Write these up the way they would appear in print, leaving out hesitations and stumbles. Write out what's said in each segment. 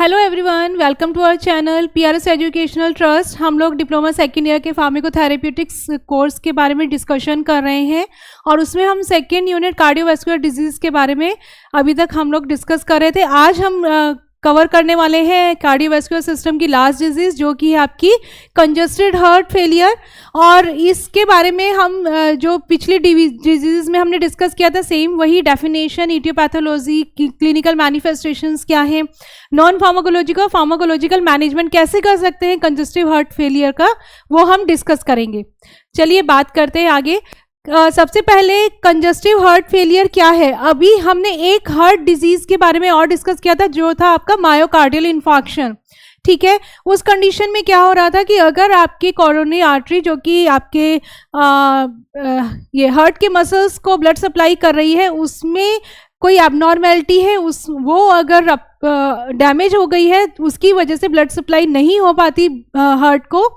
Hello everyone, welcome to our channel PRS educational trust. हम लोग diploma second year के फार्माकोथेरेप्यूटिक्स course के बारे में डिस्कशन कर रहे हैं और उसमें हम सेकेंड यूनिट कार्डियोवास्कुलर डिजीज़ के बारे में अभी तक हम लोग डिस्कस कर रहे थे। आज हम कवर करने वाले हैं कार्डियोवास्कुलर सिस्टम की लास्ट डिजीज़ जो कि है आपकी कंजस्टेड हार्ट फेलियर। और इसके बारे में हम जो पिछली डिजीज़ में हमने डिस्कस किया था सेम वही डेफिनेशन, इटियोपैथोलॉजी, क्लिनिकल मैनिफेस्टेशंस क्या हैं, नॉन फार्माकोलॉजिकल, फार्माकोलॉजिकल मैनेजमेंट कैसे कर सकते हैं कंजस्टिव हार्ट फेलियर का, वो हम डिस्कस करेंगे। चलिए बात करते हैं आगे। सबसे पहले कंजस्टिव हार्ट फेलियर क्या है। अभी हमने एक हार्ट डिजीज के बारे में और डिस्कस किया था जो था आपका मायोकार्डियल इन्फार्क्शन। ठीक है, उस कंडीशन में क्या हो रहा था कि अगर आपकी कोरोनरी आर्टरी जो कि आपके ये हार्ट के मसल्स को ब्लड सप्लाई कर रही है उसमें कोई एबनॉर्मेलिटी है, वो अगर डैमेज हो गई है उसकी वजह से ब्लड सप्लाई नहीं हो पाती हार्ट को,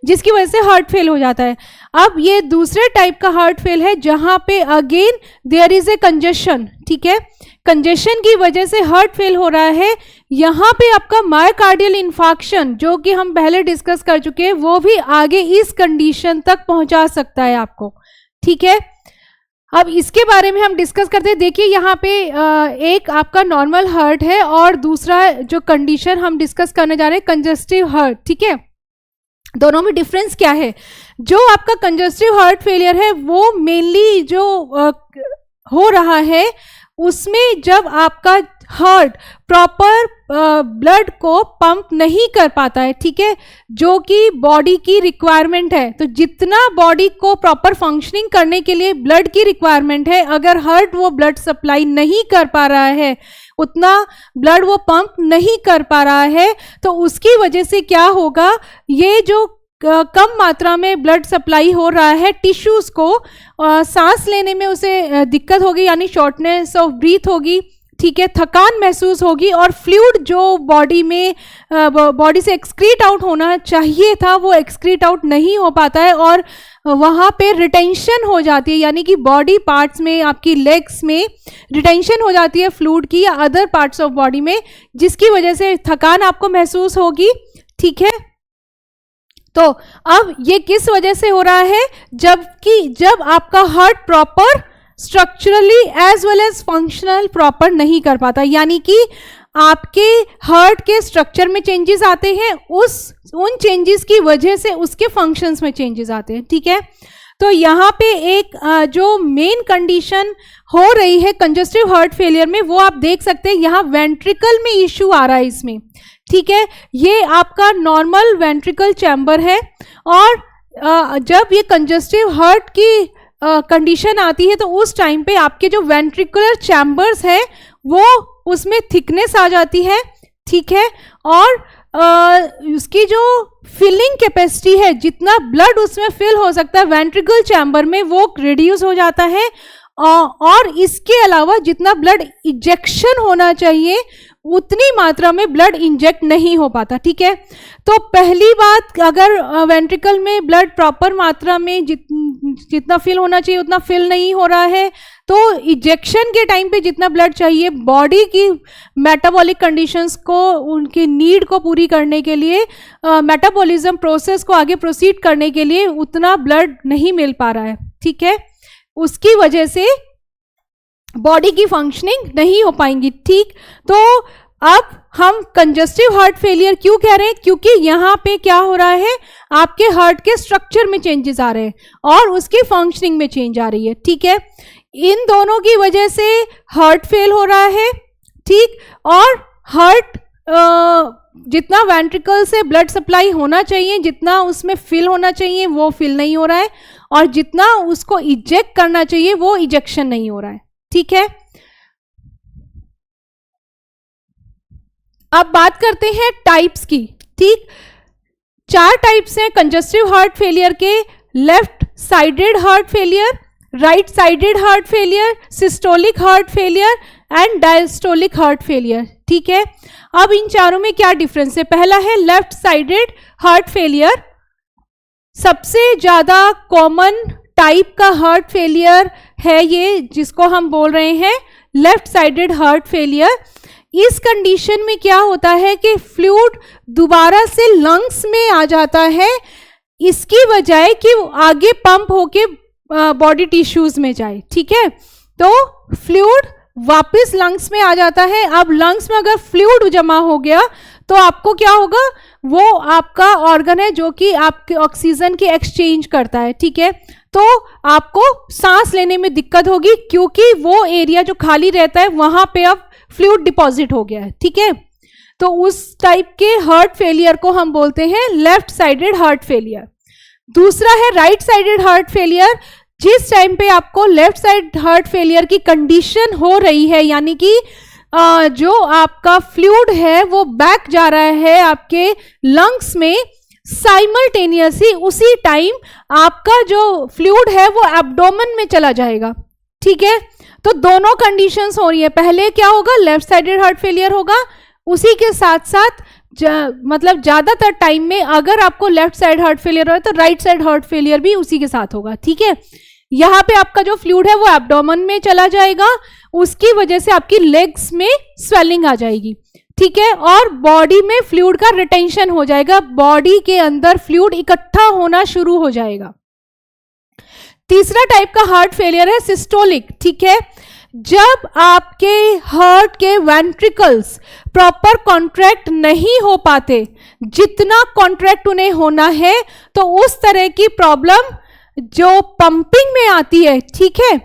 जिसकी वजह से हार्ट फेल हो जाता है। अब ये दूसरे टाइप का हार्ट फेल है जहां पे again there is a congestion. ठीक है, कंजेशन की वजह से हार्ट फेल हो रहा है। यहाँ पे आपका मायोकार्डियल इन्फार्क्शन जो कि हम पहले डिस्कस कर चुके हैं वो भी आगे इस कंडीशन तक पहुंचा सकता है आपको। ठीक है, अब इसके बारे में हम डिस्कस करते हैं। देखिए यहाँ पे एक आपका नॉर्मल हार्ट है और दूसरा जो कंडीशन हम डिस्कस करने जा रहे हैं कंजस्टिव हार्ट। ठीक है, दोनों में डिफरेंस क्या है। जो आपका कंजस्टिव हार्ट फेलियर है वो मेनली जो हो रहा है उसमें जब आपका हार्ट प्रॉपर ब्लड को पंप नहीं कर पाता है, ठीक है, जो कि बॉडी की रिक्वायरमेंट है। तो जितना बॉडी को प्रॉपर फंक्शनिंग करने के लिए ब्लड की रिक्वायरमेंट है, अगर हार्ट वो ब्लड सप्लाई नहीं कर पा रहा है, उतना ब्लड वो पंप नहीं कर पा रहा है, तो उसकी वजह से क्या होगा, ये जो कम मात्रा में ब्लड सप्लाई हो रहा है टिश्यूज को, सांस लेने में उसे दिक्कत होगी यानी शॉर्टनेस ऑफ ब्रीथ होगी। ठीक है, थकान महसूस होगी और फ्लूइड जो बॉडी में बॉडी से एक्सक्रीट आउट होना चाहिए था वो एक्सक्रीट आउट नहीं हो पाता है और वहाँ पे रिटेंशन हो जाती है, यानी कि बॉडी पार्ट्स में, आपकी लेग्स में रिटेंशन हो जाती है फ्लूइड की या अदर पार्ट्स ऑफ बॉडी में, जिसकी वजह से थकान आपको महसूस होगी। ठीक है, तो अब ये किस वजह से हो रहा है, जब आपका heart proper structurally as well as functional proper नहीं कर पाता, यानी कि आपके हार्ट के स्ट्रक्चर में चेंजेस आते हैं, उन चेंजेस की वजह से उसके फंक्शंस में चेंजेस आते हैं। ठीक है, तो यहाँ पे एक जो मेन कंडीशन हो रही है कंजस्टिव हार्ट फेलियर में वो आप देख सकते हैं, यहाँ वेंट्रिकल में इश्यू आ रहा है इसमें। ठीक है, ये आपका नॉर्मल वेंट्रिकल चैम्बर है और जब ये कंजस्टिव हार्ट की कंडीशन आती है तो उस टाइम पे आपके जो वेंट्रिकुलर चैम्बर्स है वो उसमें थिकनेस आ जाती है। ठीक है, और उसकी जो फिलिंग कैपेसिटी है, जितना ब्लड उसमें फिल हो सकता है वेंट्रिकल चैम्बर में, वो रिड्यूस हो जाता है और इसके अलावा जितना ब्लड इंजेक्शन होना चाहिए उतनी मात्रा में ब्लड इंजेक्ट नहीं हो पाता। ठीक है, तो पहली बात, अगर वेंट्रिकल में ब्लड प्रॉपर मात्रा में जितना फिल होना चाहिए उतना फिल नहीं हो रहा है, तो इंजेक्शन के टाइम पे जितना ब्लड चाहिए बॉडी की मेटाबॉलिक कंडीशंस को, उनकी नीड को पूरी करने के लिए, मेटाबॉलिज्म प्रोसेस को आगे प्रोसीड करने के लिए उतना ब्लड नहीं मिल पा रहा है। ठीक है, उसकी वजह से बॉडी की फंक्शनिंग नहीं हो पाएंगी। ठीक, तो अब हम कंजस्टिव हार्ट फेलियर क्यों कह रहे हैं, क्योंकि यहाँ पे क्या हो रहा है, आपके हार्ट के स्ट्रक्चर में चेंजेस आ रहे हैं और उसकी फंक्शनिंग में चेंज आ रही है। ठीक है, इन दोनों की वजह से हार्ट फेल हो रहा है। ठीक, और हार्ट जितना वेंट्रिकल से ब्लड सप्लाई होना चाहिए, जितना उसमें फिल होना चाहिए वो फिल नहीं हो रहा है और जितना उसको इजेक्ट करना चाहिए वो इजेक्शन नहीं हो रहा है। ठीक है, अब बात करते हैं टाइप्स की। ठीक, 4 टाइप्स हैं कंजस्टिव हार्ट फेलियर के: left sided heart failure, right sided heart failure, systolic heart failure and diastolic heart failure. ठीक है, अब इन चारों में क्या डिफरेंस है। पहला है लेफ्ट साइडेड हार्ट फेलियर, सबसे ज्यादा कॉमन टाइप का हार्ट फेलियर है ये, जिसको हम बोल रहे हैं लेफ्ट साइडेड हार्ट फेलियर। इस कंडीशन में क्या होता है कि फ्लूइड दोबारा से लंग्स में आ जाता है, इसकी बजाय कि आगे पंप होके बॉडी टिश्यूज में जाए। ठीक है, तो फ्लूइड वापस लंग्स में आ जाता है। अब लंग्स में अगर फ्लूइड जमा हो गया तो आपको क्या होगा, वो आपका ऑर्गन है जो कि आपके ऑक्सीजन की एक्सचेंज करता है। ठीक है, तो आपको सांस लेने में दिक्कत होगी क्योंकि वो एरिया जो खाली रहता है वहां पे अब फ्लूइड डिपॉजिट हो गया है। ठीक है, तो उस टाइप के हार्ट फेलियर को हम बोलते हैं लेफ्ट साइडेड हार्ट फेलियर। दूसरा है राइट साइडेड हार्ट फेलियर। जिस टाइम पे आपको लेफ्ट साइड हार्ट फेलियर की कंडीशन हो रही है, यानी कि जो आपका फ्लूइड है वो बैक जा रहा है आपके लंग्स में, साइमल्टेनियसली उसी टाइम आपका जो फ्लूइड है वो एब्डोमेन में चला जाएगा। ठीक है, तो दोनों कंडीशंस हो रही है। पहले क्या होगा, लेफ्ट साइडेड हार्ट फेलियर होगा, उसी के साथ साथ मतलब ज्यादातर टाइम में अगर आपको लेफ्ट साइड हार्ट फेलियर हो तो राइट साइड हार्ट फेलियर भी उसी के साथ होगा। ठीक है, यहाँ पे आपका जो फ्लूइड है वो एब्डोमेन में चला जाएगा, उसकी वजह से आपकी लेग्स में स्वेलिंग आ जाएगी। ठीक है, और बॉडी में फ्लूइड का रिटेंशन हो जाएगा, बॉडी के अंदर फ्लूइड इकट्ठा होना शुरू हो जाएगा। तीसरा टाइप का हार्ट फेलियर है सिस्टोलिक। ठीक है, जब आपके हार्ट के वेंट्रिकल्स प्रॉपर कॉन्ट्रैक्ट नहीं हो पाते, जितना कॉन्ट्रैक्ट उन्हें होना है, तो उस तरह की प्रॉब्लम जो पंपिंग में आती है, ठीक है,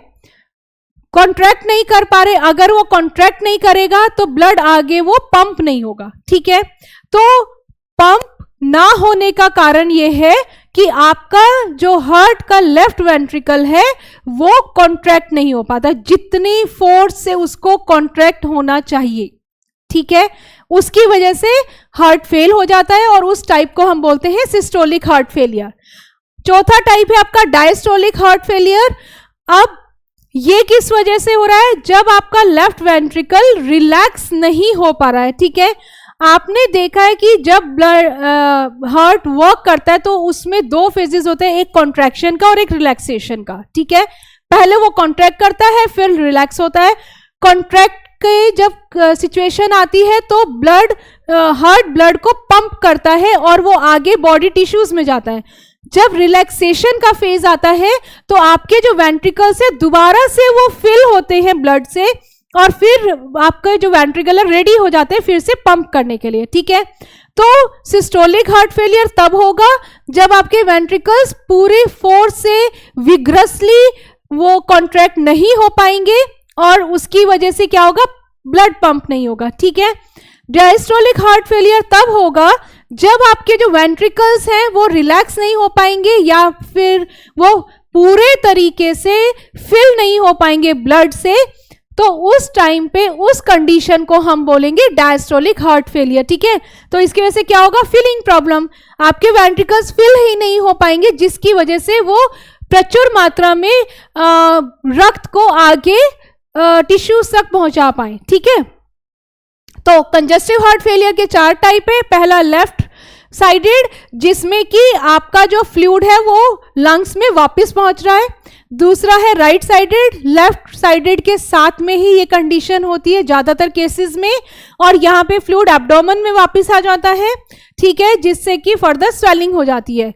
कॉन्ट्रैक्ट नहीं कर पा रहे, अगर वो कॉन्ट्रैक्ट नहीं करेगा तो ब्लड आगे वो पंप नहीं होगा। ठीक है, तो पंप ना होने का कारण ये है कि आपका जो हार्ट का लेफ्ट वेंट्रिकल है वो कॉन्ट्रैक्ट नहीं हो पाता जितनी फोर्स से उसको कॉन्ट्रैक्ट होना चाहिए। ठीक है, उसकी वजह से हार्ट फेल हो जाता है और उस टाइप को हम बोलते हैं सिस्टोलिक हार्ट फेलियर। चौथा टाइप है आपका डायस्टोलिक हार्ट फेलियर। अब ये किस वजह से हो रहा है, जब आपका लेफ्ट वेंट्रिकल रिलैक्स नहीं हो पा रहा है। ठीक है, आपने देखा है कि जब ब्लड हार्ट वर्क करता है तो उसमें दो फेजेस होते हैं, एक कॉन्ट्रैक्शन का और एक रिलैक्सेशन का। ठीक है, पहले वो कॉन्ट्रैक्ट करता है फिर रिलैक्स होता है। कॉन्ट्रैक्ट के जब सिचुएशन आती है तो हार्ट ब्लड को पंप करता है और वो आगे बॉडी टिश्यूज में जाता है। जब रिलैक्सेशन का फेज आता है तो आपके जो वेंट्रिकल्स है दोबारा से वो फिल होते हैं ब्लड से और फिर आपका जो वेंट्रिकल है रेडी हो जाते हैं फिर से पंप करने के लिए। ठीक है, तो सिस्टोलिक हार्ट फेलियर तब होगा जब आपके वेंट्रिकल्स पूरी फोर्स से विग्रसली वो कॉन्ट्रैक्ट नहीं हो पाएंगे और उसकी वजह से क्या होगा, ब्लड पंप नहीं होगा। ठीक है, डायस्टोलिक हार्ट फेलियर तब होगा जब आपके जो वेंट्रिकल्स हैं वो रिलैक्स नहीं हो पाएंगे या फिर वो पूरे तरीके से फिल नहीं हो पाएंगे ब्लड से, तो उस टाइम पे उस कंडीशन को हम बोलेंगे डायस्टोलिक हार्ट फेलियर। ठीक है, तो इसकी वजह से क्या होगा, फिलिंग प्रॉब्लम, आपके वेंट्रिकल्स फिल ही नहीं हो पाएंगे जिसकी वजह से वो प्रचुर मात्रा में रक्त को आगे टिश्यूज तक पहुंचा पाए। ठीक है, तो कंजस्टिव हार्ट फेलियर के 4 टाइप है। पहला लेफ्ट साइडेड, जिसमें कि आपका जो फ्लूइड है वो लंग्स में वापस पहुंच रहा है। दूसरा है राइट साइडेड, लेफ्ट साइडेड के साथ में ही ये कंडीशन होती है ज्यादातर केसेस में, और यहाँ पे फ्लूइड एब्डोमेन में वापस आ जाता है। ठीक है, जिससे कि फर्दर स्वेलिंग हो जाती है।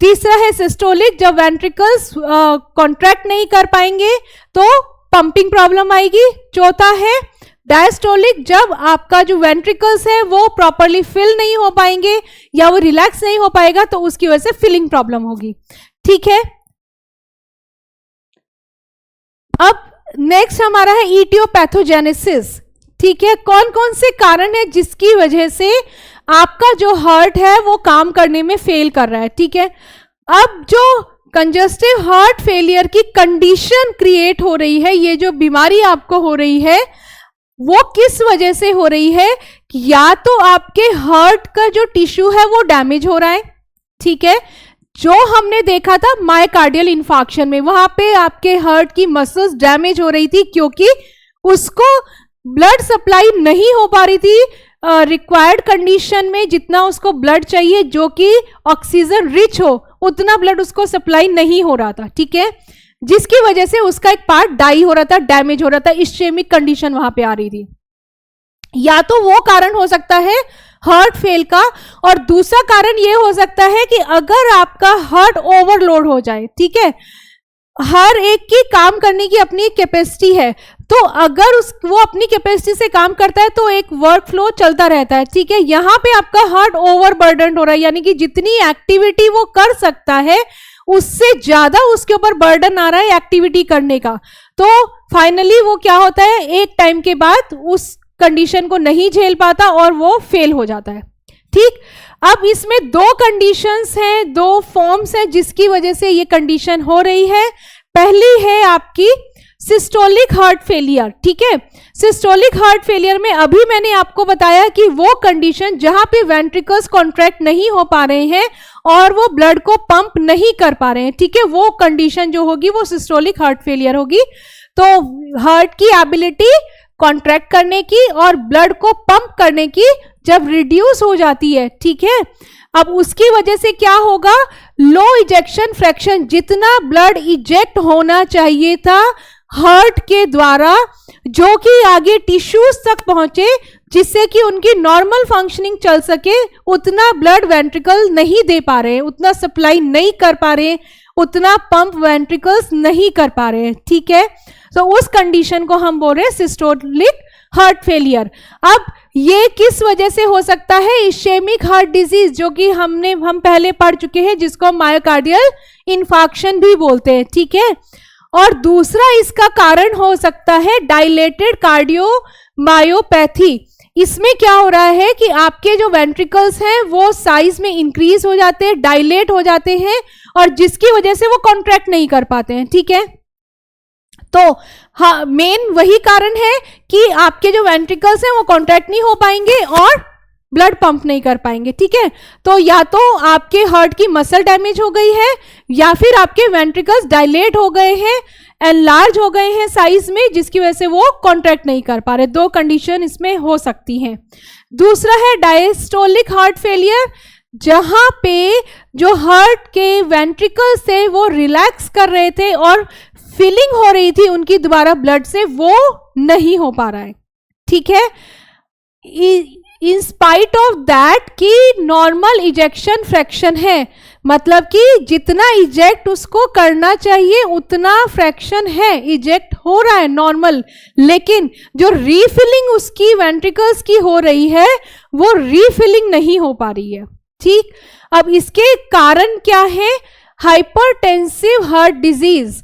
तीसरा है सिस्टोलिक, जब वेंट्रिकल्स कॉन्ट्रैक्ट नहीं कर पाएंगे तो पंपिंग प्रॉब्लम आएगी। चौथा है डायस्टोलिक, जब आपका जो वेंट्रिकल्स है वो प्रॉपरली फिल नहीं हो पाएंगे या वो रिलैक्स नहीं हो पाएगा तो उसकी वजह से फिलिंग प्रॉब्लम होगी। ठीक है, अब नेक्स्ट हमारा है इटियोपैथोजेनेसिस। ठीक है, कौन कौन से कारण है जिसकी वजह से आपका जो हार्ट है वो काम करने में फेल कर रहा है। ठीक है, अब जो कंजस्टिव हार्ट फेलियर की कंडीशन क्रिएट हो रही है, ये जो बीमारी आपको हो रही है वो किस वजह से हो रही है, या तो आपके हार्ट का जो टिश्यू है वो डैमेज हो रहा है। ठीक है, जो हमने देखा था मायोकार्डियल इंफार्क्शन में, वहां पे आपके हार्ट की मसल्स डैमेज हो रही थी क्योंकि उसको ब्लड सप्लाई नहीं हो पा रही थी रिक्वायर्ड कंडीशन में, जितना उसको ब्लड चाहिए जो कि ऑक्सीजन रिच हो उतना ब्लड उसको सप्लाई नहीं हो रहा था। ठीक है, जिसकी वजह से उसका एक पार्ट डाई हो रहा था, डैमेज हो रहा था, इस्चेमिक कंडीशन वहां पे आ रही थी। या तो वो कारण हो सकता है हार्ट फेल का, और दूसरा कारण ये हो सकता है कि अगर आपका हार्ट ओवरलोड हो जाए, ठीक है, हर एक की काम करने की अपनी कैपेसिटी है, तो अगर वो अपनी कैपेसिटी से काम करता है तो एक वर्क फ्लो चलता रहता है, ठीक है। यहाँ पे आपका हार्ट ओवरबर्डन हो रहा है, यानी कि जितनी एक्टिविटी वो कर सकता है उससे ज्यादा उसके ऊपर बर्डन आ रहा है एक्टिविटी करने का, तो फाइनली वो क्या होता है, एक टाइम के बाद उस कंडीशन को नहीं झेल पाता और वो फेल हो जाता है, ठीक। अब इसमें दो कंडीशंस हैं, दो फॉर्म्स हैं जिसकी वजह से ये कंडीशन हो रही है। पहली है आपकी सिस्टोलिक हार्ट फेलियर, ठीक है। सिस्टोलिक हार्ट फेलियर में अभी मैंने आपको बताया कि वो कंडीशन जहां पे वेंट्रिकल्स कॉन्ट्रैक्ट नहीं हो पा रहे हैं और वो ब्लड को पंप नहीं कर पा रहे हैं, ठीक है, वो कंडीशन जो होगी वो सिस्टोलिक हार्ट फेलियर होगी। तो हार्ट की एबिलिटी कॉन्ट्रैक्ट करने की और ब्लड को पंप करने की जब रिड्यूस हो जाती है, ठीक है, अब उसकी वजह से क्या होगा, लो इजेक्शन फ्रैक्शन, जितना ब्लड इजेक्ट होना चाहिए था हार्ट के द्वारा जो कि आगे टिश्यूज तक पहुंचे जिससे कि उनकी नॉर्मल फंक्शनिंग चल सके, उतना ब्लड वेंट्रिकल नहीं दे पा रहे हैं, उतना सप्लाई नहीं कर पा रहे हैं, उतना पंप वेंट्रिकल्स नहीं कर पा रहे हैं, ठीक है। तो उस कंडीशन को हम बोल रहे हैं सिस्टोलिक हार्ट फेलियर। अब ये किस वजह से हो सकता है, इश्केमिक हार्ट डिजीज जो कि हम पहले पढ़ चुके हैं, जिसको मायोकार्डियल इन्फार्क्शन भी बोलते हैं, ठीक है। और दूसरा इसका कारण हो सकता है डायलेटेड कार्डियोमायोपैथी। इसमें क्या हो रहा है कि आपके जो वेंट्रिकल्स हैं वो साइज में इंक्रीज हो जाते हैं, डायलेट हो जाते हैं, और जिसकी वजह से वो कॉन्ट्रैक्ट नहीं कर पाते हैं, ठीक है। तो हाँ, मेन वही कारण है कि आपके जो वेंट्रिकल्स हैं वो कॉन्ट्रैक्ट नहीं हो पाएंगे और ब्लड पंप नहीं कर पाएंगे, ठीक है। तो या तो आपके हार्ट की मसल डैमेज हो गई है या फिर आपके वेंट्रिकल्स डायलेट हो गए हैं, एनलार्ज हो गए हैं साइज में, जिसकी वजह से वो कॉन्ट्रैक्ट नहीं कर पा रहे। दो कंडीशन इसमें हो सकती हैं। दूसरा है डायस्टोलिक हार्ट फेलियर, जहां पे जो हार्ट के वेंट्रिकल्स थे वो रिलैक्स कर रहे थे और फिलिंग हो रही थी उनकी दोबारा ब्लड से, वो नहीं हो पा रहा है, ठीक है। इन स्पाइट ऑफ दैट कि नॉर्मल इजेक्शन फ्रैक्शन है, मतलब कि जितना इजेक्ट उसको करना चाहिए उतना फ्रैक्शन है, इजेक्ट हो रहा है नॉर्मल, लेकिन जो रीफिलिंग उसकी वेंट्रिकल्स की हो रही है वो रीफिलिंग नहीं हो पा रही है, ठीक। अब इसके कारण क्या है, हाइपरटेंसिव हार्ट डिजीज।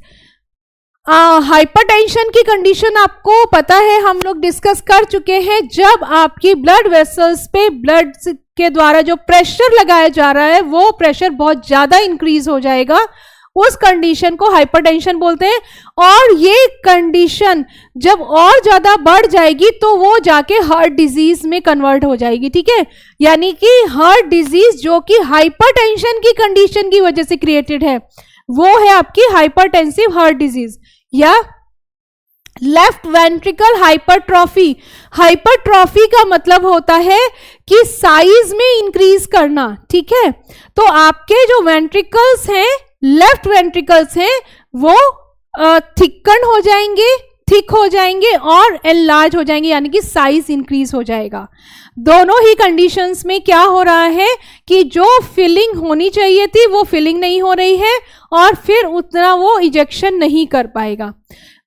हाइपरटेंशन की कंडीशन आपको पता है, हम लोग डिस्कस कर चुके हैं। जब आपकी ब्लड वेसल्स पे ब्लड के द्वारा जो प्रेशर लगाया जा रहा है वो प्रेशर बहुत ज्यादा इंक्रीज हो जाएगा, उस कंडीशन को हाइपरटेंशन बोलते हैं। और ये कंडीशन जब और ज्यादा बढ़ जाएगी तो वो जाके हार्ट डिजीज में कन्वर्ट हो जाएगी, ठीक है। यानी कि हार्ट डिजीज जो कि हाइपरटेंशन की कंडीशन की वजह से क्रिएटेड है वो है आपकी हाइपरटेंसिव हार्ट डिजीज। या लेफ्ट वेंट्रिकल हाइपरट्रॉफी। हाइपरट्रॉफी का मतलब होता है कि साइज में इंक्रीज करना, ठीक है। तो आपके जो वेंट्रिकल्स हैं, लेफ्ट वेंट्रिकल्स हैं, वो थिकन हो जाएंगे, थिक हो जाएंगे और एनलार्ज हो जाएंगे, यानी कि साइज इंक्रीज हो जाएगा। दोनों ही कंडीशंस में क्या हो रहा है कि जो फिलिंग होनी चाहिए थी वो फिलिंग नहीं हो रही है और फिर उतना वो इजेक्शन नहीं कर पाएगा।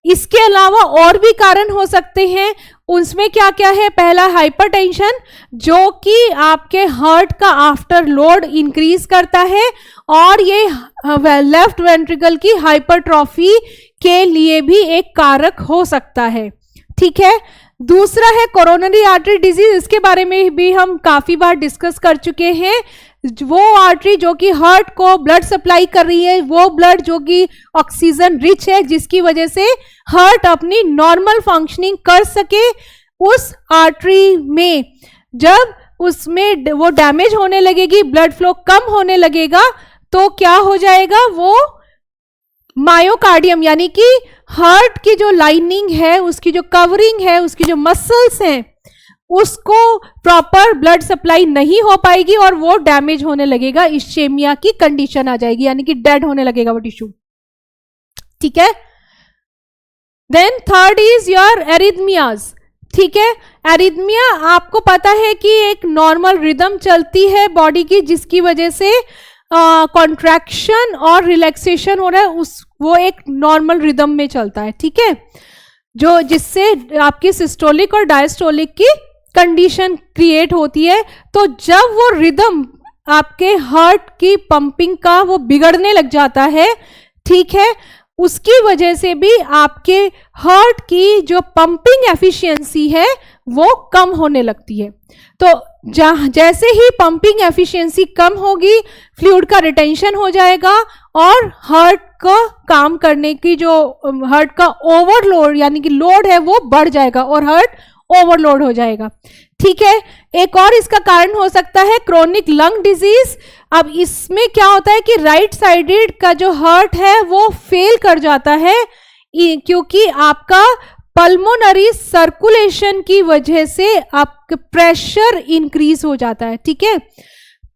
इसके अलावा और भी कारण हो सकते हैं, उसमें क्या क्या है, पहला हाइपरटेंशन जो कि आपके हार्ट का आफ्टर लोड इंक्रीज करता है और ये लेफ्ट वेंट्रिकल की हाइपरट्रॉफी के लिए भी एक कारक हो सकता है, ठीक है। दूसरा है कोरोनरी आर्टरी डिजीज, इसके बारे में भी हम काफी बार डिस्कस कर चुके हैं। वो आर्टरी जो कि हार्ट को ब्लड सप्लाई कर रही है, वो ब्लड जो कि ऑक्सीजन रिच है, जिसकी वजह से हार्ट अपनी नॉर्मल फंक्शनिंग कर सके, उस आर्टरी में जब उसमें वो डैमेज होने लगेगी, ब्लड फ्लो कम होने लगेगा, तो क्या हो जाएगा, वो मायोकार्डियम यानी कि हार्ट की जो लाइनिंग है, उसकी जो कवरिंग है, उसकी जो मसल्स हैं, उसको प्रॉपर ब्लड सप्लाई नहीं हो पाएगी और वो डैमेज होने लगेगा, इश्केमिया की कंडीशन आ जाएगी, यानी कि डेड होने लगेगा वो टिश्यू, ठीक है। Then third is your arrhythmias, ठीक है। एरिथमिया आपको पता है कि एक नॉर्मल रिदम चलती है बॉडी की, जिसकी वजह से कॉन्ट्रैक्शन और रिलैक्सेशन हो रहा है, वो एक नॉर्मल रिदम में चलता है, ठीक है, जो जिससे आपकी सिस्टोलिक और डायस्टोलिक की कंडीशन क्रिएट होती है। तो जब वो रिदम आपके हार्ट की पंपिंग का वो बिगड़ने लग जाता है, ठीक है, उसकी वजह से भी आपके हार्ट की जो पंपिंग एफिशिएंसी है वो कम होने लगती है। तो जैसे ही पंपिंग एफिशिएंसी कम होगी, फ्लूइड का रिटेंशन हो जाएगा और हार्ट का काम करने की जो हार्ट का ओवरलोड यानी कि लोड है वो बढ़ जाएगा और हार्ट ओवरलोड हो जाएगा, ठीक है। एक और इसका कारण हो सकता है क्रोनिक लंग डिजीज। अब इसमें क्या होता है कि राइट साइडेड का जो हार्ट है वो फेल कर जाता है, क्योंकि आपका पल्मोनरी सर्कुलेशन की वजह से आपका प्रेशर इंक्रीज हो जाता है, ठीक है।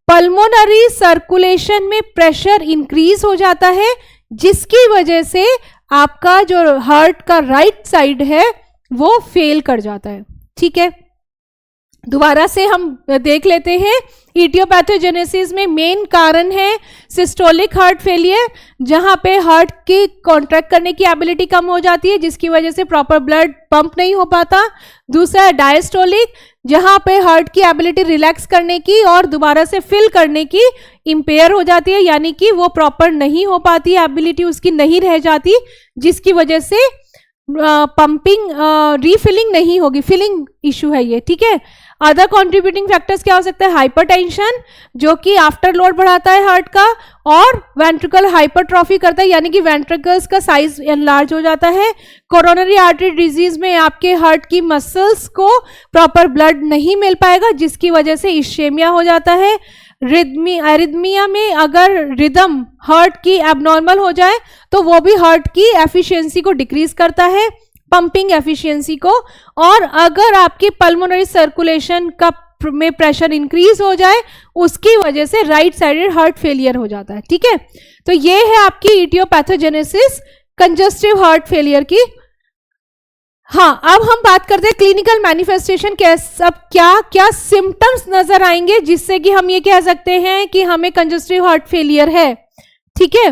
पल्मोनरी सर्कुलेशन में प्रेशर इंक्रीज हो जाता है, जिसकी वजह से आपका जो हार्ट का राइट साइड है वो फेल कर जाता है, ठीक है। दोबारा से हम देख लेते हैं। इडियोपैथोजेनेसिस में मेन कारण है सिस्टोलिक हार्ट फेलियर, जहां पे हार्ट की कॉन्ट्रैक्ट करने की एबिलिटी कम हो जाती है, जिसकी वजह से प्रॉपर ब्लड पंप नहीं हो पाता। दूसरा डायस्टोलिक, जहां पे हार्ट की एबिलिटी रिलैक्स करने की और दोबारा से फिल करने की इंपेयर हो जाती है, यानी कि वो प्रॉपर नहीं हो पाती, एबिलिटी उसकी नहीं रह जाती, जिसकी वजह से पंपिंग रीफिलिंग नहीं होगी, फिलिंग इशू है ये, ठीक है। अदर कंट्रीब्यूटिंग फैक्टर्स क्या हो सकता है? हाइपरटेंशन, जो कि आफ्टर लोड बढ़ाता है हार्ट का, और वेंट्रिकल हाइपरट्रॉफी करता है, यानी कि वेंट्रिकल्स का साइज एनलार्ज हो जाता है। कोरोनरी आर्टरी डिजीज में आपके हार्ट की मसल्स को प्रॉपर ब्लड नहीं मिल पाएगा, जिसकी वजह से इश्केमिया हो जाता है। एरिथमिया में अगर रिदम हार्ट की एबनॉर्मल हो जाए तो वो भी हार्ट की एफिशिएंसी को डिक्रीज करता है, पंपिंग एफिशिएंसी को। और अगर आपकी पल्मोनरी सर्कुलेशन का में प्रेशर इंक्रीज हो जाए, उसकी वजह से राइट साइडेड हार्ट फेलियर हो जाता है, ठीक है। तो ये है आपकी इडियोपैथोजेनेसिस कंजस्टिव हार्ट फेलियर की। हाँ, अब हम बात करते हैं क्लिनिकल मैनिफेस्टेशन। अब क्या क्या सिम्टम्स नजर आएंगे जिससे कि हम ये कह सकते हैं कि हमें कंजस्टिव हार्ट फेलियर है, ठीक है।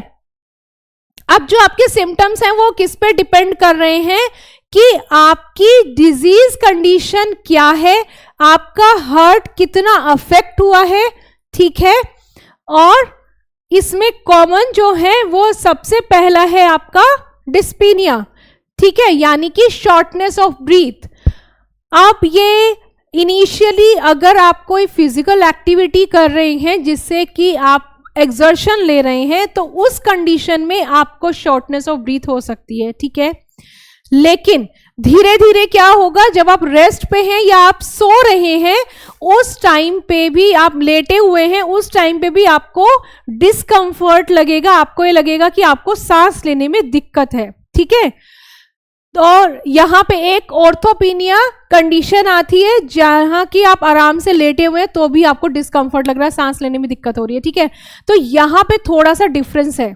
अब जो आपके सिम्टम्स हैं वो किस पे डिपेंड कर रहे हैं कि आपकी डिजीज कंडीशन क्या है, आपका हार्ट कितना अफेक्ट हुआ है, ठीक है। और इसमें कॉमन जो है वो सबसे पहला है आपका डिस्पीनिया, ठीक है, यानी कि शॉर्टनेस ऑफ ब्रीथ। आप ये इनिशियली अगर आप कोई फिजिकल एक्टिविटी कर रहे हैं जिससे कि आप एक्सर्शन ले रहे हैं, तो उस कंडीशन में आपको शॉर्टनेस ऑफ ब्रीथ हो सकती है, ठीक है। लेकिन धीरे धीरे क्या होगा, जब आप रेस्ट पे हैं या आप सो रहे हैं, उस टाइम पे भी, आप लेटे हुए हैं उस टाइम पे भी आपको डिस्कंफर्ट लगेगा, आपको ये लगेगा कि आपको सांस लेने में दिक्कत है, ठीक है। और यहाँ पे एक ऑर्थोपेनिया कंडीशन आती है जहां कि आप आराम से लेटे हुए हैं तो भी आपको डिस्कंफर्ट लग रहा है, सांस लेने में दिक्कत हो रही है, ठीक है। तो यहाँ पे थोड़ा सा डिफरेंस है।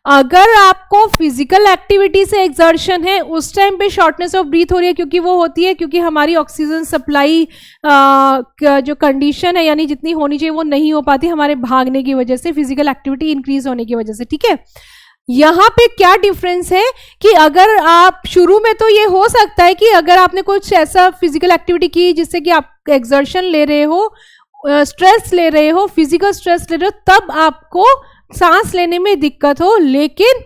अगर आपको फिजिकल एक्टिविटी से एक्सर्शन है, उस टाइम पे शॉर्टनेस ऑफ ब्रीथ हो रही है, क्योंकि वो होती है क्योंकि हमारी ऑक्सीजन सप्लाई जो कंडीशन है, यानी जितनी होनी चाहिए वो नहीं हो पाती हमारे भागने की वजह से, फिजिकल एक्टिविटी इंक्रीज होने की वजह से, ठीक है। यहाँ पे क्या डिफरेंस है कि अगर आप शुरू में, तो ये हो सकता है कि अगर आपने कुछ ऐसा फिजिकल एक्टिविटी की जिससे कि आप एक्सर्शन ले रहे हो, स्ट्रेस ले रहे हो, फिजिकल स्ट्रेस ले रहे हो, तब आपको सांस लेने में दिक्कत हो। लेकिन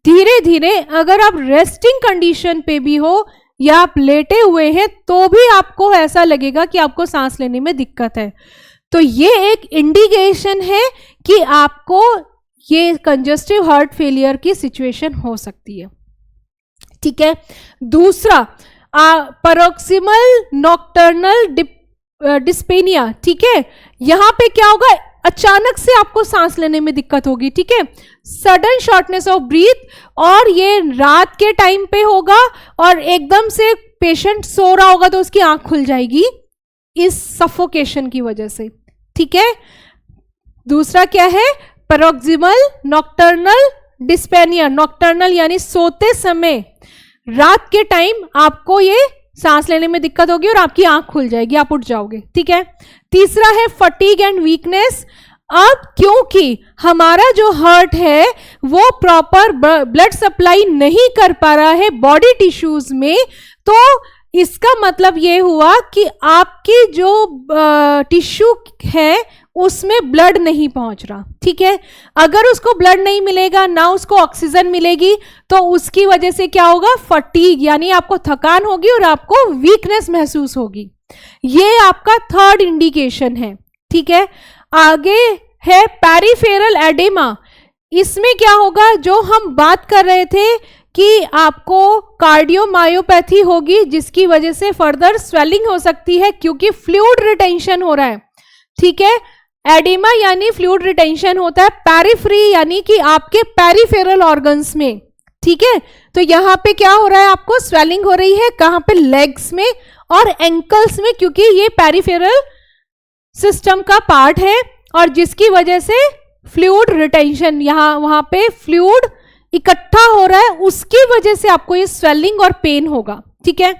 धीरे धीरे अगर आप रेस्टिंग कंडीशन पे भी हो या आप लेटे हुए हैं तो भी आपको ऐसा लगेगा कि आपको सांस लेने में दिक्कत है। तो ये एक इंडिकेशन है कि आपको ये कंजस्टिव हार्ट फेलियर की सिचुएशन हो सकती है, ठीक है। दूसरा पैरोक्सिमल नॉक्टर्नल डिस्पेनिया, ठीक है। यहां पे क्या होगा, अचानक से आपको सांस लेने में दिक्कत होगी, ठीक है, सडन शॉर्टनेस ऑफ ब्रीथ, और ये रात के टाइम पे होगा और एकदम से पेशेंट सो रहा होगा तो उसकी आंख खुल जाएगी इस सफोकेशन की वजह से, ठीक है। दूसरा क्या है, पैरोक्सिमल नॉक्टर्नल डिस्पेनिया। नॉक्टर्नल यानी सोते समय, रात के टाइम आपको ये सांस लेने में दिक्कत होगी और आपकी आंख खुल जाएगी, आप उठ जाओगे, ठीक है। तीसरा है फटीग एंड वीकनेस। अब क्योंकि हमारा जो हार्ट है वो प्रॉपर ब्लड सप्लाई नहीं कर पा रहा है बॉडी टिश्यूज में, तो इसका मतलब ये हुआ कि आपकी जो टिश्यू है उसमें ब्लड नहीं पहुंच रहा, ठीक है। अगर उसको ब्लड नहीं मिलेगा, ना उसको ऑक्सीजन मिलेगी, तो उसकी वजह से क्या होगा, फटीग, यानी आपको थकान होगी और आपको वीकनेस महसूस होगी। ये आपका थर्ड इंडिकेशन है, ठीक है। आगे है पेरिफेरल एडेमा। इसमें क्या होगा, जो हम बात कर रहे थे कि आपको कार्डियोमायोपैथी होगी, जिसकी वजह से फर्दर स्वेलिंग हो सकती है क्योंकि फ्लूइड रिटेंशन हो रहा है, ठीक है। एडिमा यानी फ्लूइड रिटेंशन होता है, पेरिफेरी यानी कि आपके पेरिफेरल ऑर्गन्स में, ठीक है। तो यहां पे क्या हो रहा है, आपको स्वेलिंग हो रही है, कहां पे, लेग्स में और एंकल्स में, क्योंकि ये पेरिफेरल सिस्टम का पार्ट है और जिसकी वजह से फ्लूइड रिटेंशन, यहां वहां पे फ्लूइड इकट्ठा हो रहा है, उसकी वजह से आपको ये स्वेलिंग और पेन होगा, ठीक है।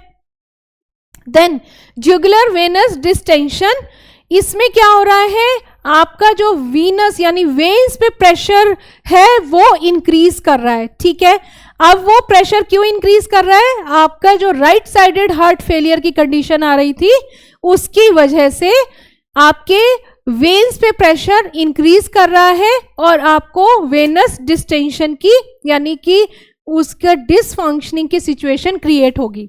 Then jugular venous distension. इसमें क्या हो रहा है, आपका जो वीनस यानी वेन्स पे प्रेशर है वो इंक्रीज कर रहा है, ठीक है। अब वो प्रेशर क्यों इंक्रीज कर रहा है, आपका जो राइट साइडेड हार्ट फेलियर की कंडीशन आ रही थी उसकी वजह से आपके वेन्स पे प्रेशर इंक्रीज कर रहा है और आपको वेनस डिस्टेंशन की यानी कि उसका डिसफंक्शनिंग की सिचुएशन क्रिएट होगी।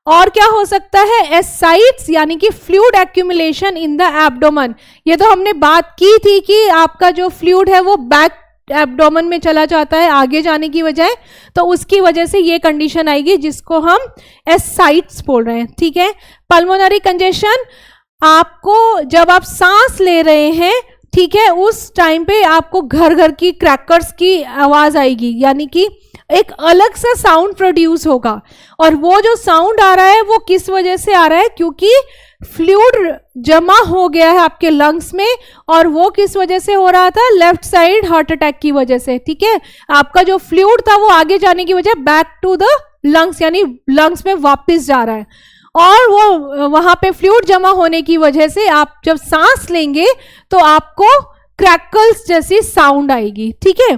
और क्या हो सकता है, एसाइट्स यानी कि fluid accumulation in the abdomen. ये तो हमने बात की थी कि आपका जो फ्लूइड है वो बैक एब्डोमेन में चला जाता है आगे जाने की बजाय, तो उसकी वजह से ये कंडीशन आएगी जिसको हम एसाइट्स बोल रहे हैं, ठीक है। पल्मोनरी कंजेशन, आपको जब आप सांस ले रहे हैं, ठीक है, उस टाइम पे आपको घर घर की क्रैकर्स की आवाज आएगी, यानी कि एक अलग सा साउंड प्रोड्यूस होगा। और वो जो साउंड आ रहा है वो किस वजह से आ रहा है, क्योंकि फ्लूइड जमा हो गया है आपके लंग्स में, और वो किस वजह से हो रहा था, लेफ्ट साइड हार्ट अटैक की वजह से, ठीक है। आपका जो फ्लूइड था वो आगे जाने की वजह बैक टू द लंग्स यानी लंग्स में वापस जा रहा है, और वो वहां पे फ्लूइड जमा होने की वजह से आप जब सांस लेंगे तो आपको क्रैकल्स जैसी साउंड आएगी, ठीक है।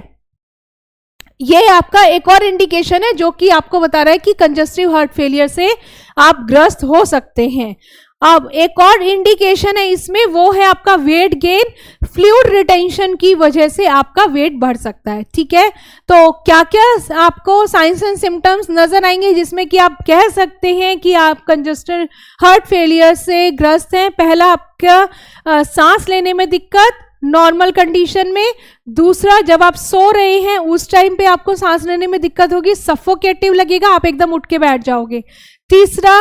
ये आपका एक और इंडिकेशन है जो कि आपको बता रहा है कि कंजस्टिव हार्ट फेलियर से आप ग्रस्त हो सकते हैं। अब एक और इंडिकेशन है इसमें, वो है आपका वेट गेन। फ्लूइड रिटेंशन की वजह से आपका वेट बढ़ सकता है, ठीक है। तो क्या क्या आपको साइंस एंड सिम्टम्स नजर आएंगे जिसमें कि आप कह सकते हैं कि आप कंजस्टिव हार्ट फेलियर से ग्रस्त हैं। पहला, आपका सांस लेने में दिक्कत नॉर्मल कंडीशन में। दूसरा, जब आप सो रहे हैं उस टाइम पे आपको सांस लेने में दिक्कत होगी, सफोकेटिव लगेगा, आप एकदम उठ के बैठ जाओगे। तीसरा,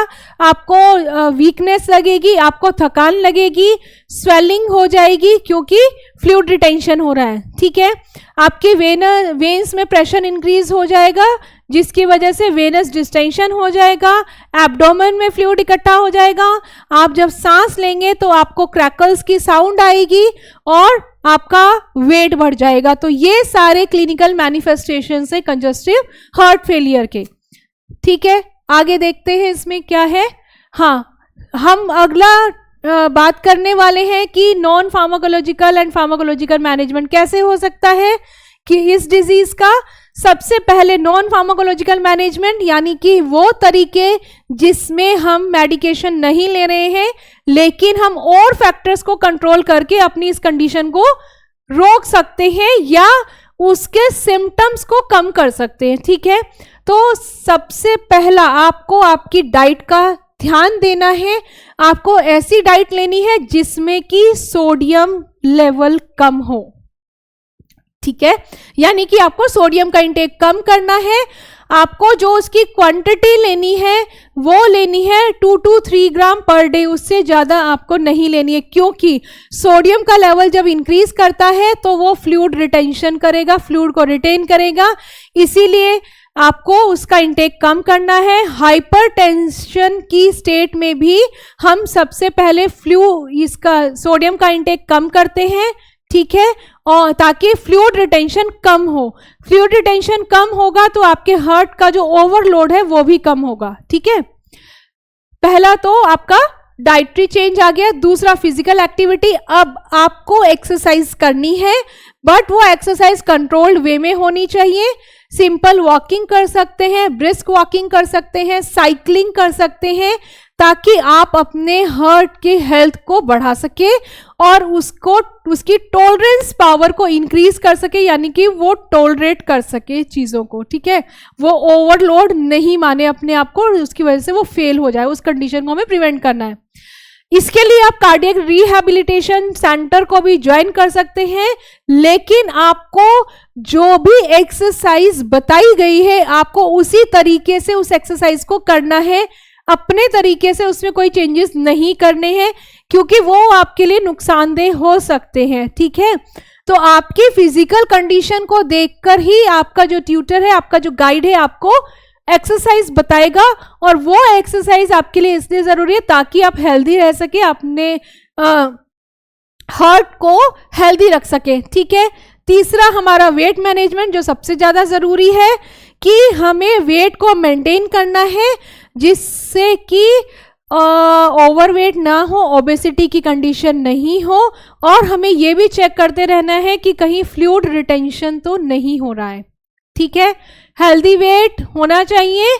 आपको वीकनेस लगेगी, आपको थकान लगेगी, स्वेलिंग हो जाएगी क्योंकि फ्लूइड रिटेंशन हो रहा है, ठीक है। आपके वेन्स में प्रेशर इंक्रीज हो जाएगा जिसकी वजह से वेनस डिस्टेंशन हो जाएगा, एब्डोमेन में फ्लूइड इकट्ठा हो जाएगा। आप जब सांस लेंगे तो आपको क्रैकल्स की साउंड आएगी और आपका वेट बढ़ जाएगा। तो ये सारे क्लिनिकल मैनिफेस्टेशन है कंजस्टिव हार्ट फेलियर के, ठीक है। आगे देखते हैं इसमें क्या है। हाँ, हम अगला बात करने वाले हैं कि non pharmacological and pharmacological management कैसे हो सकता है कि इस डिजीज का। सबसे पहले नॉन फार्माकोलॉजिकल मैनेजमेंट यानी कि वो तरीके जिसमें हम मेडिकेशन नहीं ले रहे हैं लेकिन हम और फैक्टर्स को कंट्रोल करके अपनी इस कंडीशन को रोक सकते हैं या उसके सिम्टम्स को कम कर सकते हैं, ठीक है। तो सबसे पहला आपको आपकी डाइट का ध्यान देना है। आपको ऐसी डाइट लेनी है जिसमें कि सोडियम लेवल कम हो, ठीक है। यानी कि आपको सोडियम का इंटेक कम करना है। आपको जो उसकी क्वांटिटी लेनी है वो लेनी है 2 to 3 ग्राम पर डे, उससे ज़्यादा आपको नहीं लेनी है, क्योंकि सोडियम का लेवल जब इंक्रीज करता है तो वो फ्लूइड रिटेंशन करेगा, फ्लूइड को रिटेन करेगा, इसीलिए आपको उसका इंटेक कम करना है। हाइपरटेंशन की स्टेट में भी हम सबसे पहले इसका सोडियम का इंटेक कम करते हैं, ठीक है, और ताकि फ्लूइड रिटेंशन कम हो। फ्लूइड रिटेंशन कम होगा तो आपके हार्ट का जो ओवरलोड है वो भी कम होगा, ठीक है। पहला तो आपका डाइटरी चेंज आ गया, दूसरा फिजिकल एक्टिविटी। अब आपको एक्सरसाइज करनी है, बट वो एक्सरसाइज कंट्रोल्ड वे में होनी चाहिए। सिंपल वॉकिंग कर सकते हैं, ब्रिस्क वॉकिंग कर सकते हैं, साइकिलिंग कर सकते हैं, ताकि आप अपने हार्ट के हेल्थ को बढ़ा सके और उसकी टॉलरेंस पावर को इंक्रीज कर सके, यानी कि वो टॉलरेट कर सके चीज़ों को, ठीक है। वो ओवरलोड नहीं माने अपने आप को और उसकी वजह से वो फेल हो जाए, उस कंडीशन को हमें प्रिवेंट करना है। इसके लिए आप कार्डियक रिहैबिलिटेशन सेंटर को भी ज्वाइन कर सकते हैं, लेकिन आपको जो भी एक्सरसाइज बताई गई है आपको उसी तरीके से उस एक्सरसाइज को करना है, अपने तरीके से उसमें कोई चेंजेस नहीं करने हैं, क्योंकि वो आपके लिए नुकसानदेह हो सकते हैं, ठीक है। तो आपकी फिजिकल कंडीशन को देखकर ही आपका जो ट्यूटर है, आपका जो गाइड है, आपको एक्सरसाइज बताएगा, और वो एक्सरसाइज आपके लिए इसलिए जरूरी है ताकि आप हेल्दी रह सके, अपने हार्ट को हेल्दी रख सके, ठीक है। तीसरा हमारा वेट मैनेजमेंट, जो सबसे ज्यादा जरूरी है कि हमें वेट को मेंटेन करना है, जिससे कि ओवरवेट ना हो, ओबेसिटी की कंडीशन नहीं हो, और हमें ये भी चेक करते रहना है कि कहीं फ्लूइड रिटेंशन तो नहीं हो रहा है, ठीक है। हेल्दी वेट होना चाहिए,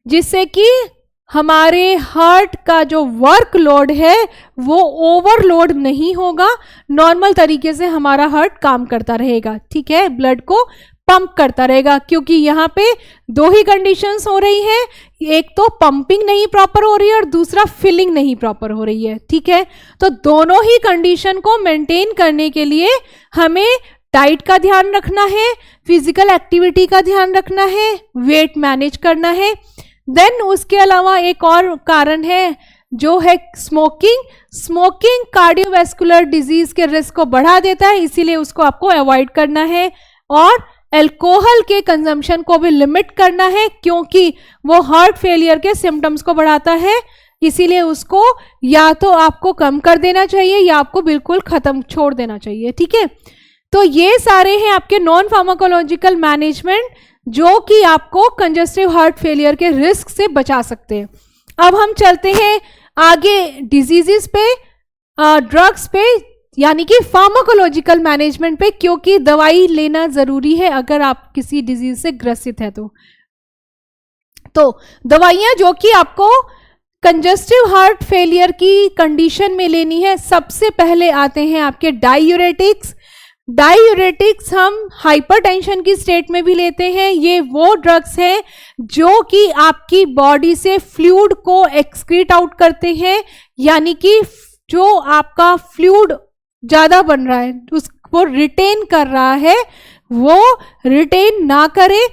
जिससे कि हमारे हार्ट का जो वर्कलोड है वो ओवरलोड नहीं होगा, नॉर्मल तरीके से हमारा हार्ट काम करता रहेगा, ठीक है, ब्लड को पंप करता रहेगा। क्योंकि यहाँ पे दो ही कंडीशंस हो रही हैं, एक तो पंपिंग नहीं प्रॉपर हो रही है और दूसरा फिलिंग नहीं प्रॉपर हो रही है, ठीक है। तो दोनों ही कंडीशन को मेंटेन करने के लिए हमें डाइट का ध्यान रखना है, फिजिकल एक्टिविटी का ध्यान रखना है, वेट मैनेज करना है। देन उसके अलावा एक और कारण है जो है स्मोकिंग। स्मोकिंग कार्डियोवैस्कुलर डिजीज के रिस्क को बढ़ा देता है, इसीलिए उसको आपको अवॉइड करना है। और अल्कोहल के कंजम्पशन को भी लिमिट करना है, क्योंकि वो हार्ट फेलियर के सिम्टम्स को बढ़ाता है, इसीलिए उसको या तो आपको कम कर देना चाहिए या आपको बिल्कुल खत्म छोड़ देना चाहिए, ठीक है। तो ये सारे हैं आपके नॉन फार्माकोलॉजिकल मैनेजमेंट, जो कि आपको कंजस्टिव हार्ट फेलियर के रिस्क से बचा सकते हैं। अब हम चलते हैं आगे डिजीजेस पे, ड्रग्स पे, यानी कि फार्माकोलॉजिकल मैनेजमेंट पे, क्योंकि दवाई लेना जरूरी है अगर आप किसी डिजीज से ग्रसित है तो दवाइयां जो कि आपको कंजस्टिव हार्ट फेलियर की कंडीशन में लेनी है, सबसे पहले आते हैं आपके डायूरेटिक्स। डायूरेटिक्स हम हाइपरटेंशन की स्टेट में भी लेते हैं। ये वो ड्रग्स हैं जो कि आपकी बॉडी से फ्लूइड को एक्सक्रीट आउट करते हैं, यानी कि जो आपका फ्लूइड ज्यादा बन रहा है उसको रिटेन कर रहा है, वो रिटेन ना करे,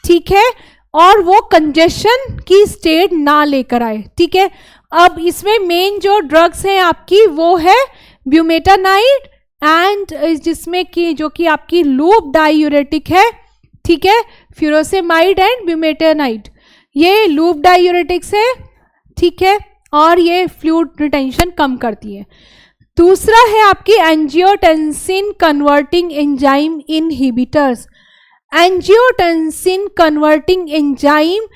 ठीक है, और वो कंजेशन की स्टेट ना लेकर आए, ठीक है। अब इसमें मेन जो ड्रग्स हैं आपकी वो है ब्यूमेटानाइड एंड जिसमें कि जो कि आपकी लूप डायूरेटिक है, ठीक है, फ्यूरोसेमाइड एंड ब्यूमेटानाइड, ये लूप डायूरेटिक्स है, ठीक है, और ये फ्लूइड रिटेंशन कम करती है। दूसरा है आपकी angiotensin converting enzyme inhibitors. Angiotensin converting enzyme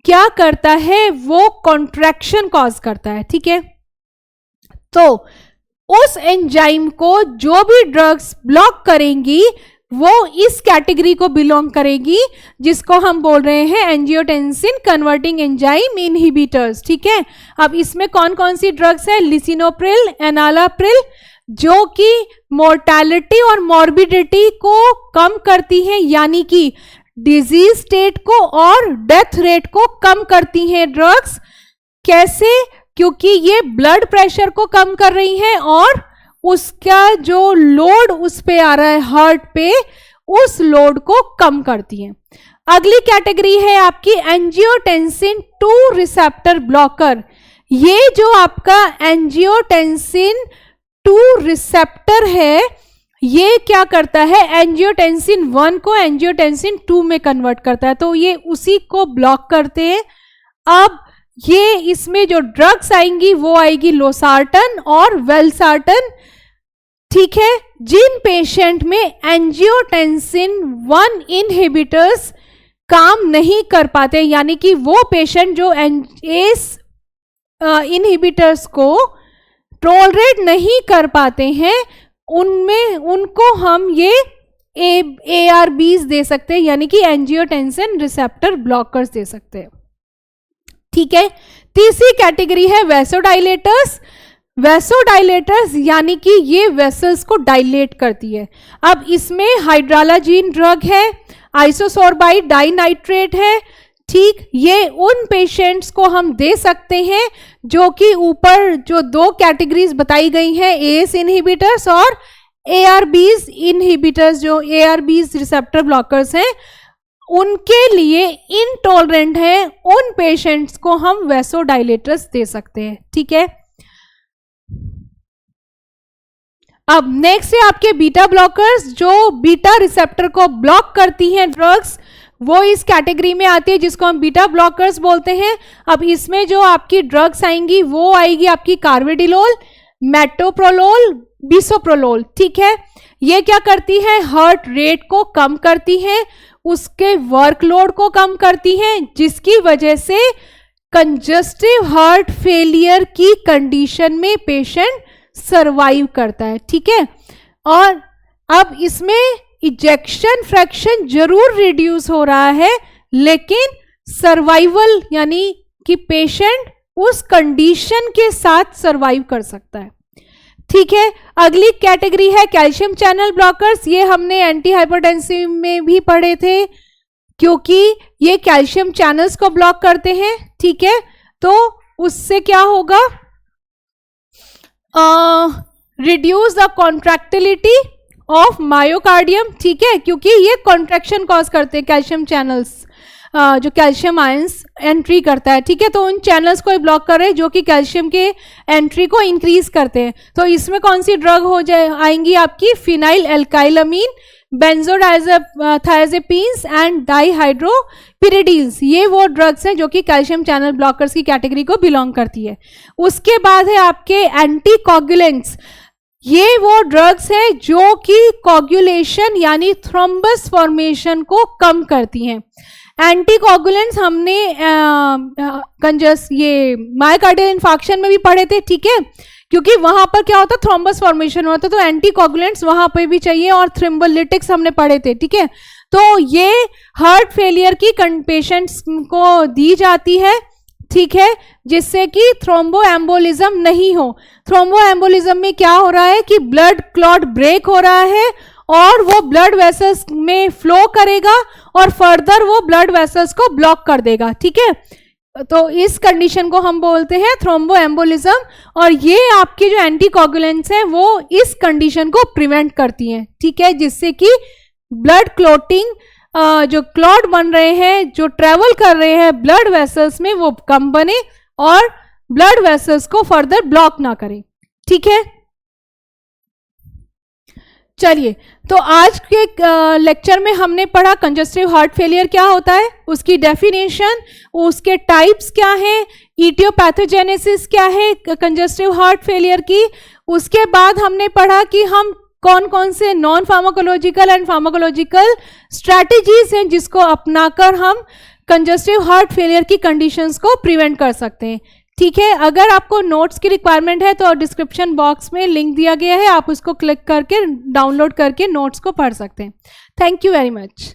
क्या करता है, वो कॉन्ट्रैक्शन कॉज करता है, ठीक है। तो उस एंजाइम को जो भी ड्रग्स ब्लॉक करेंगी वो इस कैटेगरी को बिलोंग करेगी, जिसको हम बोल रहे हैं एंजियोटेंसिन कन्वर्टिंग एंजाइम इनहिबिटर्स, ठीक है। अब इसमें कौन कौन सी ड्रग्स है, लिसिनोप्रिल, एनालाप्रिल, जो कि मोर्टेलिटी और मॉर्बिडिटी को कम करती हैं, यानी कि डिजीज स्टेट को और डेथ रेट को कम करती हैं ड्रग्स। कैसे? क्योंकि ये ब्लड प्रेशर को कम कर रही हैं और उसका जो लोड उस पे आ रहा है हार्ट पे, उस लोड को कम करती हैं। अगली कैटेगरी है आपकी एंजियोटेंसिन 2 रिसेप्टर ब्लॉकर। ये जो आपका एंजियोटेंसिन 2 रिसेप्टर है, ये क्या करता है, एंजियोटेंसिन 1 को एंजियोटेंसिन 2 में कन्वर्ट करता है, तो ये उसी को ब्लॉक करते हैं। अब ये इसमें जो ड्रग्स आएंगी वो आएगी लोसार्टन और वेलसार्टन, ठीक है। जिन पेशेंट में एंजियोटेंसिन 1 इनहिबिटर्स काम नहीं कर पाते, यानी कि वो पेशेंट जो इनहिबिटर्स को टॉलरेट नहीं कर पाते हैं, उनमें उनको हम ये ARBs दे सकते हैं, यानी कि एंजियोटेंसिन रिसेप्टर ब्लॉकर्स दे सकते हैं। ठीक है, तीसरी कैटेगरी है वेसोडाइलेटर्स। वेसोडाइलेटर्स यानी कि ये वेसल्स को डायलेट करती है। अब इसमें हाइड्रालाजीन ड्रग है, आइसोसोर्बाइड डाइनाइट्रेट है। ठीक, ये उन पेशेंट्स को हम दे सकते हैं जो कि ऊपर जो दो कैटेगरीज बताई गई हैं, ACE इनहिबिटर्स और ARBs इनहिबिटर्स, जो ARBs रिसेप्टर ब्लॉकर्स हैं, उनके लिए इनटॉलरेंट है, उन पेशेंट्स को हम वेसोडाइलेटर्स दे सकते हैं। ठीक है, अब नेक्स्ट है आपके बीटा ब्लॉकर्स, जो बीटा रिसेप्टर को ब्लॉक करती हैं ड्रग्स, वो इस कैटेगरी में आती है जिसको हम बीटा ब्लॉकर्स बोलते हैं। अब इसमें जो आपकी ड्रग्स आएंगी वो आएगी आपकी कार्वेडिलोल, मेटोप्रोलोल, बिसोप्रोलोल। ठीक है, ये क्या करती है, हार्ट रेट को कम करती है, उसके वर्कलोड को कम करती है, जिसकी वजह से कंजस्टिव हार्ट फेलियर की कंडीशन में पेशेंट सरवाइव करता है। ठीक है, और अब इसमें इजेक्शन फ्रैक्शन जरूर रिड्यूस हो रहा है, लेकिन सर्वाइवल यानी कि पेशेंट उस कंडीशन के साथ सरवाइव कर सकता है। ठीक है, अगली कैटेगरी है कैल्शियम चैनल ब्लॉकर्स। ये हमने एंटी हाइपरटेंसिव में भी पढ़े थे, क्योंकि ये कैल्शियम चैनल्स को ब्लॉक करते हैं। ठीक है, तो उससे क्या होगा, reduce the contractility of myocardium. ठीक है, क्योंकि ये कॉन्ट्रैक्शन कॉज करते हैं कैल्शियम चैनल्स, जो कैल्शियम आयंस एंट्री करता है। ठीक है, तो उन चैनल्स को ब्लॉक कर रहे हैं जो कि कैल्शियम के एंट्री को इंक्रीज करते हैं। तो इसमें कौन सी ड्रग हो जाए आएंगी आपकी, फिनाइल एल्काइलामीन, बेंजोडाइजेपिन्स एंड डाइहाइड्रोपिरिडीन्स। ये वो ड्रग्स हैं जो कि कैल्शियम चैनल ब्लॉकर्स की कैटेगरी को बिलोंग करती है। उसके बाद है आपके एंटीकोगुलेंट्स। ये वो ड्रग्स हैं जो कि कोगुलेशन यानी थ्रोम्बस फॉर्मेशन को कम करती हैं। एंटीकोगुलेंट्स हमने ये मायोकार्डियल इन्फार्क्शन में भी पढ़े थे। ठीक है, क्योंकि वहां पर क्या होता है, थ्रोम्बस फॉर्मेशन होता है, तो एंटीकोगुलेंट्स वहां पे भी चाहिए, और थ्रोम्बोलिटिक्स हमने पढ़े थे। ठीक है, तो ये हार्ट फेलियर की पेशेंट्स को दी जाती है। ठीक है, जिससे कि थ्रोम्बो एम्बोलिज्म नहीं हो। थ्रोम्बो एम्बोलिज्म में क्या हो रहा है कि ब्लड क्लॉट ब्रेक हो रहा है और वो ब्लड वेसल्स में फ्लो करेगा और फर्दर वो ब्लड वेसल्स को ब्लॉक कर देगा। ठीक है, तो इस कंडीशन को हम बोलते हैं थ्रोम्बो एम्बोलिज्म, और ये आपके जो एंटीकोगुलेंट्स हैं वो इस कंडीशन को प्रिवेंट करती हैं। ठीक है, जिससे कि ब्लड क्लॉटिंग, जो क्लॉट बन रहे हैं, जो ट्रेवल कर रहे हैं ब्लड वेसल्स में, वो कम बने और ब्लड वेसल्स को फर्दर ब्लॉक ना करें। ठीक है, चलिए, तो आज के लेक्चर में हमने पढ़ा कंजस्टिव हार्ट फेलियर क्या होता है, उसकी डेफिनेशन, उसके टाइप्स क्या हैं, इटियोपैथोजेनेसिस क्या है कंजस्टिव हार्ट फेलियर की। उसके बाद हमने पढ़ा कि हम कौन कौन से non pharmacological and pharmacological strategies हैं जिसको अपनाकर हम कंजस्टिव हार्ट फेलियर की कंडीशंस को प्रिवेंट कर सकते हैं। ठीक है, अगर आपको नोट्स की रिक्वायरमेंट है तो डिस्क्रिप्शन बॉक्स में लिंक दिया गया है, आप उसको क्लिक करके डाउनलोड करके नोट्स को पढ़ सकते हैं। Thank you very much.